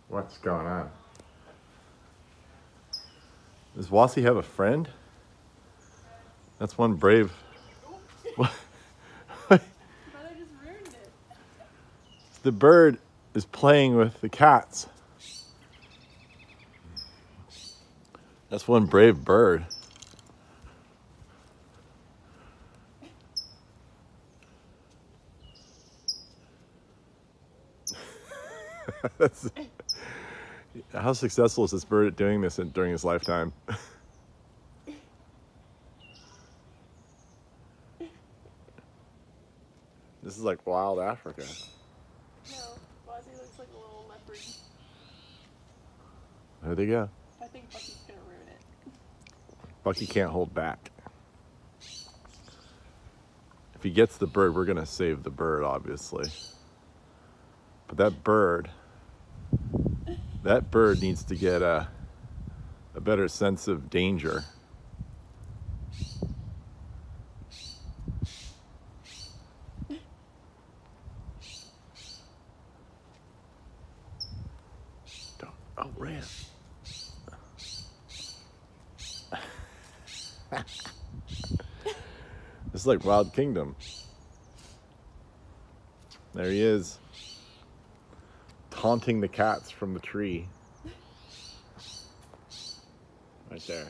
What's going on? Does Wassi have a friend? That's one brave. What? Brother just ruined it. The bird is playing with the cats. That's one brave bird. How successful is this bird at doing this during his lifetime? This is like wild Africa. No, Wassi looks like a little leopard. There they go. I think Bucky's gonna ruin it. Bucky can't hold back. If he gets the bird, we're gonna save the bird, obviously. But that bird needs to get a better sense of danger. Oh, ran. This is like Wild Kingdom. There he is, taunting the cats from the tree. Right there.